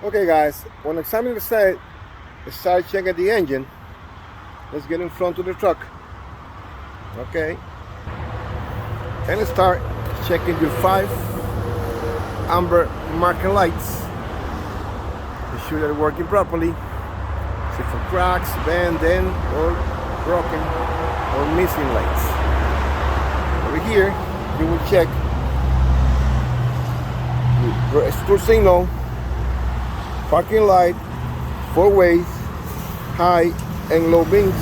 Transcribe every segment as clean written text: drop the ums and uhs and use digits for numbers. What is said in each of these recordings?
Okay guys, when examining the set, start checking the engine. Let's get in front of the truck. Okay. And start checking your 5 amber marking lights. Make sure they're working properly. Check for cracks, bend, dent, or broken or missing lights. Over here, you will check the turn signal, parking light, 4 ways, high and low beams.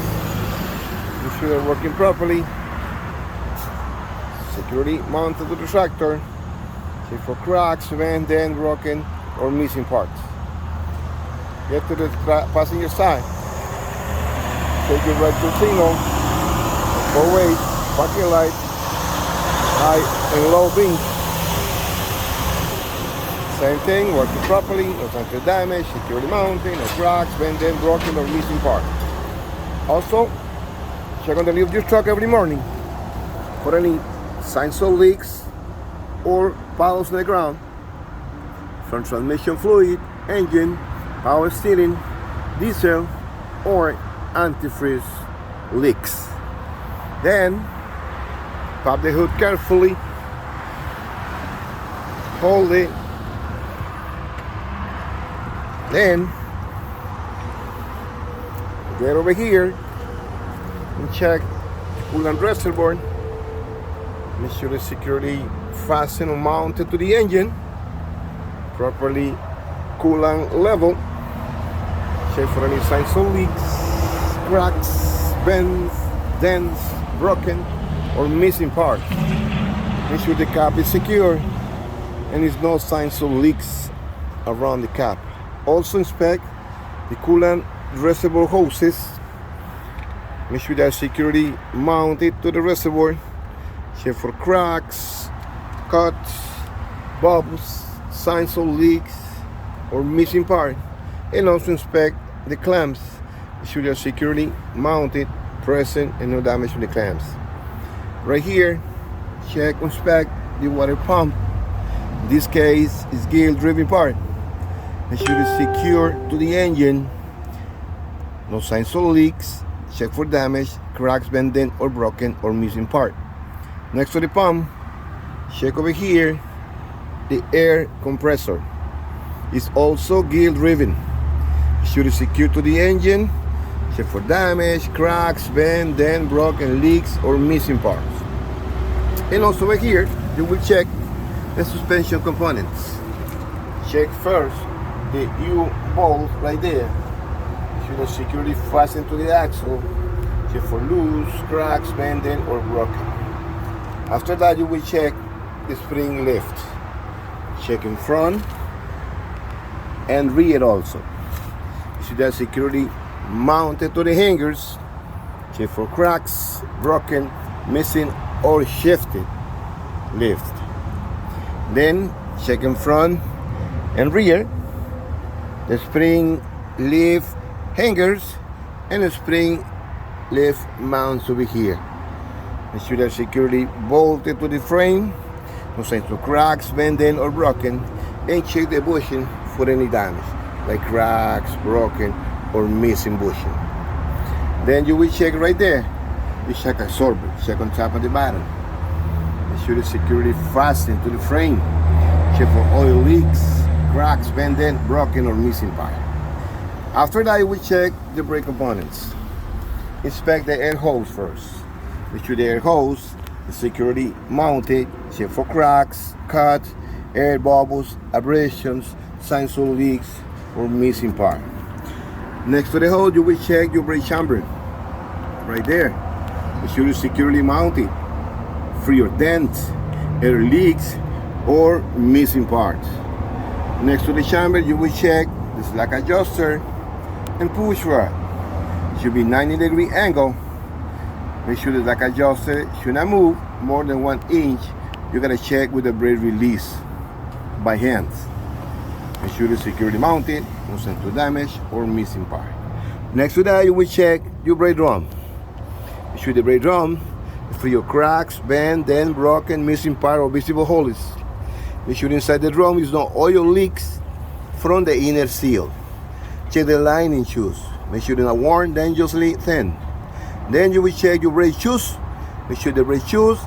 Make sure they're working properly. Security mounted to the tractor. Check for cracks, bend, dent, broken, or missing parts. Get to the passenger side. Take your right turn signal, 4 ways, parking light, high and low beams. Same thing, working properly, no signs of damage, security mounting, no cracks, bend, dent, broken, or missing parts. Also, check on the lid of your truck every morning for any signs of leaks or puddles on the ground from transmission fluid, engine, power steering, diesel, or antifreeze leaks. Then, pop the hood carefully, hold it, then get over here and check the coolant reservoir. Make sure the security fastened or mounted to the engine, properly coolant level. Check for any signs of leaks, cracks, bends, dents, broken, or missing parts. Make sure the cap is secure and there's no signs of leaks around the cap. Also inspect the coolant reservoir hoses. Make sure they're securely mounted to the reservoir. Check for cracks, cuts, bubbles, signs of leaks, or missing parts. And also inspect the clamps. Make sure they're securely mounted, present, and no damage to the clamps. Right here, check, inspect the water pump. In this case, it's gear driven part. Make sure it's secure to the engine. No signs of leaks. Check for damage, cracks, bend, dent, or broken or missing part. Next to the pump, check over here the air compressor. It's also gear driven. Make sure it's secure to the engine. Check for damage, cracks, bend, dent, broken, leaks, or missing parts. And also over here, you will check the suspension components. Check first the U-bolt right there. Should have securely fastened to the axle. Check for loose, cracks, bending, or broken. After that, you will check the spring lift. Check in front and rear also. You should have securely mounted to the hangers. Check for cracks, broken, missing, or shifted lift. Then check in front and rear the spring lift hangers and the spring lift mounts over here. Make sure they're securely bolted to the frame, no signs of cracks, bending, or broken, and check the bushing for any damage, like cracks, broken, or missing bushing. Then you will check right there the shock absorber. Check on top and the bottom. Make sure it's securely fastened to the frame. Check for oil leaks, cracks, bending, broken, or missing part. After that, we check the brake components. Inspect the air hose first. Make sure the air hose is securely mounted. Check for cracks, cuts, air bubbles, abrasions, signs of leaks, or missing part. Next to the hose, you will check your brake chamber. Right there. Make sure it's securely mounted. Free of dents, air leaks, or missing parts. Next to the chamber, you will check the slack adjuster and push rod. Should be 90-degree angle. Make sure the slack adjuster should not move more than 1 inch. You gotta check with the brake release by hand. Make sure it's securely mounted, no signs of damage or missing part. Next to that, you will check your brake drum. Make sure the brake drum is free of cracks, bend, dent, broken, missing part, or visible holes. Make sure inside the drum is no oil leaks, from the inner seal. Check the lining shoes. Make sure they're not worn, dangerously thin. Then you will check your brake shoes. Make sure the brake shoes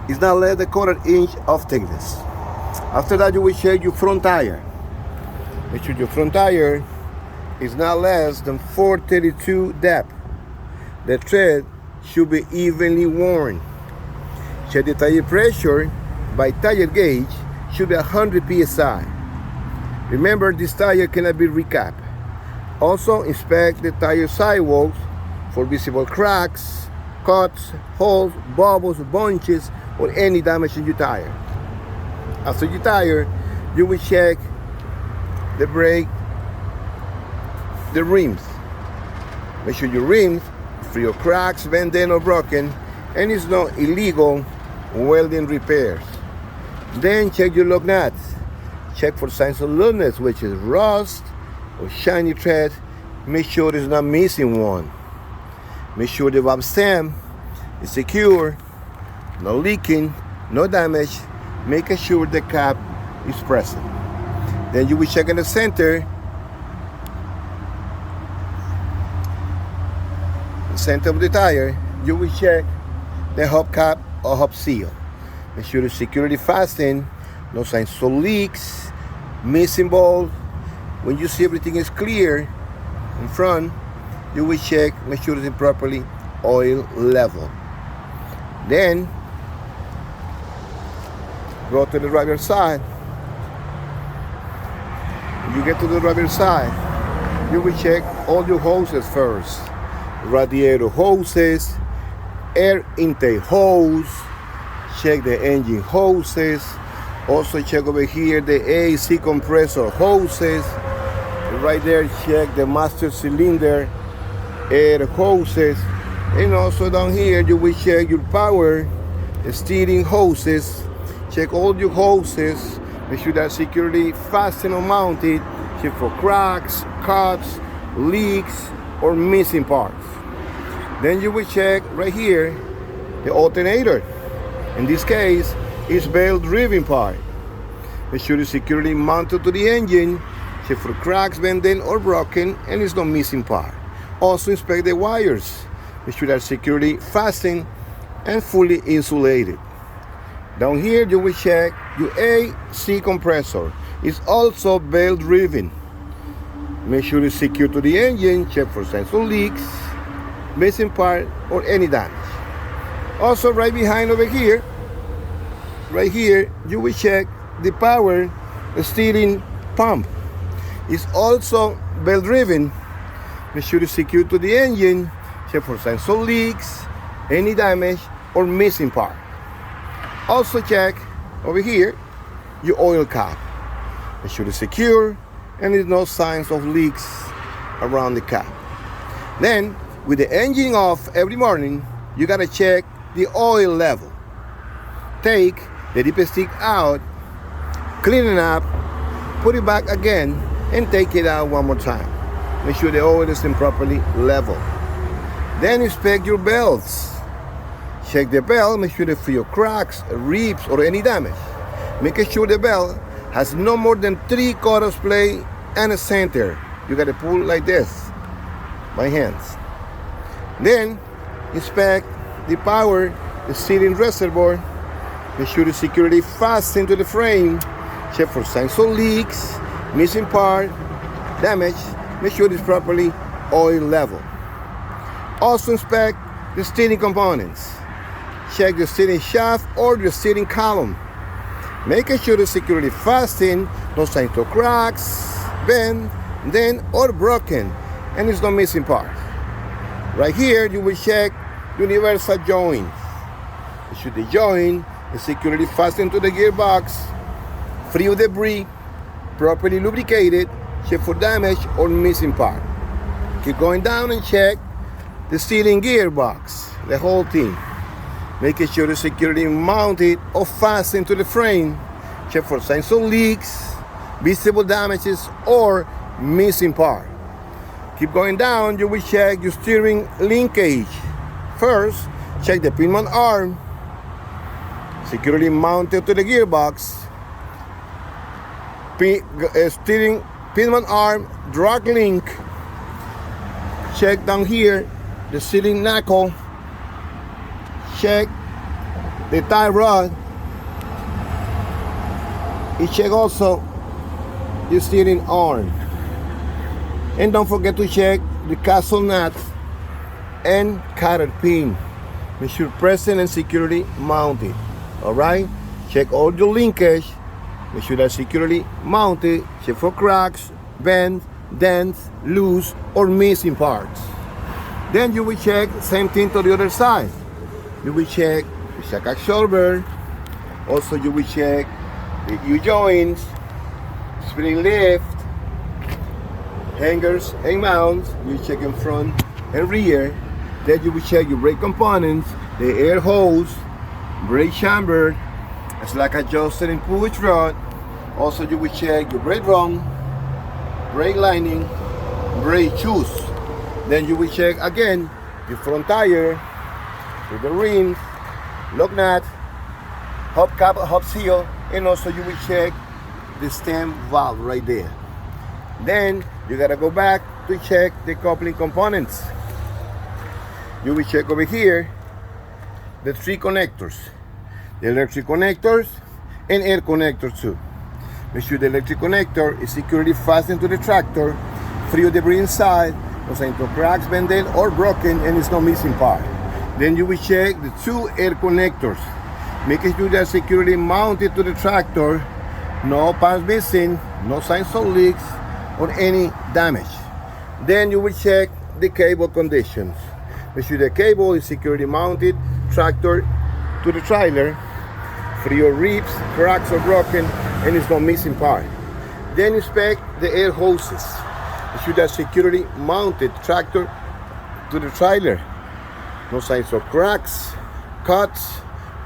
is not less than a quarter inch of thickness. After that, you will check your front tire. Make sure your front tire is not less than 432 depth. The tread should be evenly worn. Check the tire pressure by tire gauge should be 100 psi. Remember, this tire cannot be recapped. Also, inspect the tire sidewalls for visible cracks, cuts, holes, bubbles, bunches, or any damage in your tire. After your tire, you will check the brake, the rims. Make sure your rims free of cracks, bending, or broken, and it's no illegal welding repairs. Then check your lug nuts. Check for signs of looseness, which is rust or shiny thread. Make sure it's not missing one. Make sure the valve stem is secure, no leaking, no damage, making sure the cap is present. Then you will check in the center of the tire. You will check the hubcap or hub seal. Make sure the security fastened, no signs of leaks, missing bolts. When you see everything is clear in front, you will check, make sure it's properly oil level. Then go to the driver's side. When you get to the driver's side, you will check all your hoses first. Radiator hoses, air intake hose, check the engine hoses. Also check over here the AC compressor hoses. Right there, check the master cylinder air hoses. And also down here, you will check your power steering hoses. Check all your hoses. Make sure that securely fastened or mounted. Check for cracks, cuts, leaks, or missing parts. Then you will check right here the alternator. In this case, it's belt driven part. Make sure it's securely mounted to the engine. Check for cracks, bending, or broken, and it's no missing part. Also inspect the wires. Make sure they're securely fastened and fully insulated. Down here, you will check your AC compressor. It's also belt driven. Make sure it's secure to the engine. Check for signs of leaks, missing part, or any damage. Also, right behind over here, right here, you will check the power steering pump. It's also belt driven. Make sure it's secure to the engine. Check for signs of leaks, any damage, or missing part. Also check over here your oil cap. Make sure it's secure and there's no signs of leaks around the cap. Then, with the engine off every morning, you gotta check the oil level. Take the dipstick out, clean it up, put it back again, and take it out one more time. Make sure the oil is properly level. Then inspect your belts. Check the belt, make sure they're free of cracks, rips, or any damage. Making sure the belt has no more than 3/4 plate and a center. You gotta pull like this by hands. Then inspect the power, the steering reservoir. Make sure the security fastened to the frame. Check for signs of leaks, missing part, damage. Make sure it's properly oil level. Also inspect the steering components. Check the steering shaft or the steering column. Making sure the security fastened, no signs of cracks, bend, or broken, and there's no missing part. Right here, you will check universal joints. Should the joint is securely fastened to the gearbox, free of debris, properly lubricated, check for damage or missing part. Keep going down and check the steering gearbox, the whole thing. Making sure the security mounted or fastened to the frame. Check for signs of leaks, visible damages, or missing part. Keep going down, you will check your steering linkage. First, check the pin mount arm, securely mounted to the gearbox. Steering pinion arm, drag link. Check down here the sealing knuckle. Check the tie rod. You check also the steering arm. And don't forget to check the castle nut and cotter pin. Make sure present and securely mounted. Alright? Check all your linkage. Make sure that's securely mounted. Check for cracks, bends, dents, loose, or missing parts. Then you will check same thing to the other side. You will check the shock absorber. Also you will check the U-joints, spring lift, hangers and mounts. You check in front and rear. Then you will check your brake components, the air hose, brake chamber, slack adjuster and push rod. Also you will check your brake drum, brake lining, brake shoes. Then you will check again your front tire with the rims, lug nut, hub cap, hub seal, and also you will check the stem valve right there. Then you gotta go back to check the coupling components. You will check over here the 3 connectors, the electric connectors and air connectors too. Make sure the electric connector is securely fastened to the tractor, free of debris inside, no sign of cracks, bending, or broken, and it's no missing part. Then you will check the 2 air connectors, making sure they're securely mounted to the tractor, no parts missing, no signs of leaks or any damage. Then you will check the cable conditions. Make sure the cable is securely mounted tractor to the trailer, free of rips, cracks, or broken, and it's no missing part. Then inspect the air hoses. Make sure that securely mounted tractor to the trailer. No signs of cracks, cuts,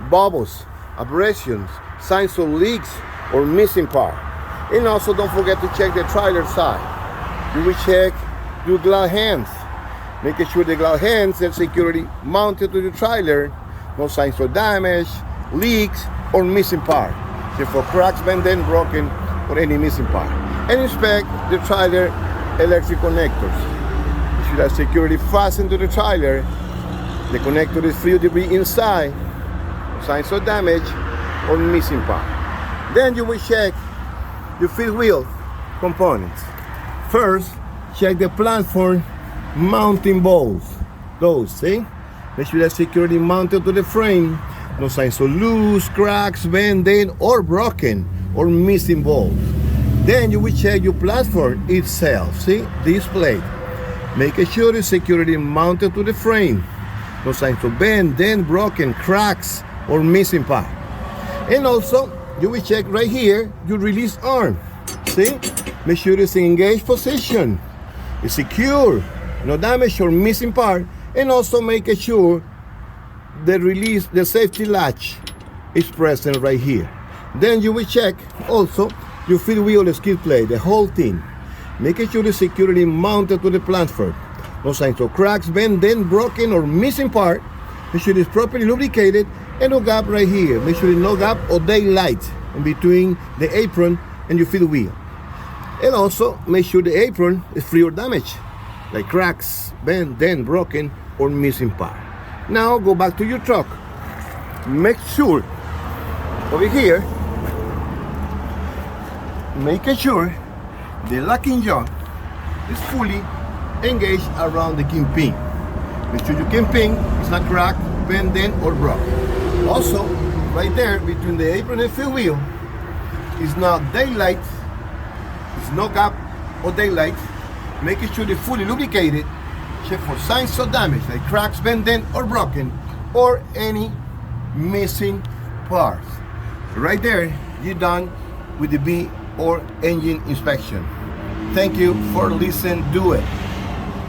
bubbles, abrasions, signs of leaks, or missing part. And also don't forget to check the trailer side. You will check your glove hands, making sure the glove hands are securely mounted to the trailer. No signs of damage, leaks, or missing part. Check for cracks, bending, broken, or any missing part. And inspect the trailer electric connectors. You should have securely fastened to the trailer. The connector is free of debris inside, signs of damage, or missing part. Then you will check your fifth wheel components. First, check the platform mounting bolts. Those, see? Make sure that's securely mounted to the frame. No signs of loose, cracks, bending, or broken, or missing bolts. Then you will check your platform itself. See? This plate. Making sure it's securely mounted to the frame. No signs of bending, broken, cracks, or missing part. And also, you will check right here your release arm. See? Make sure it's in engaged position. It's secure. No damage or missing part. And also making sure the release, the safety latch is present right here. Then you will check also your fifth wheel skid plate, the whole thing. Making sure it's securely mounted to the platform. No signs of cracks, bending, broken, or missing part. Make sure it's properly lubricated and no gap right here. Make sure there's no gap or daylight in between the apron and your fifth wheel. And also make sure the apron is free of damage, like cracks, bent, broken, or missing part. Now go back to your truck. Make sure over here, making sure the locking joint is fully engaged around the kingpin. Make sure your kingpin is not cracked, bent, or broken. Also, right there between the apron and fifth wheel is not daylight, it's no gap or daylight. Making sure they're fully lubricated. Check for signs of damage like cracks, bending, or broken, or any missing parts. Right there, you're done with the B or engine inspection. Thank you for listening. Do it.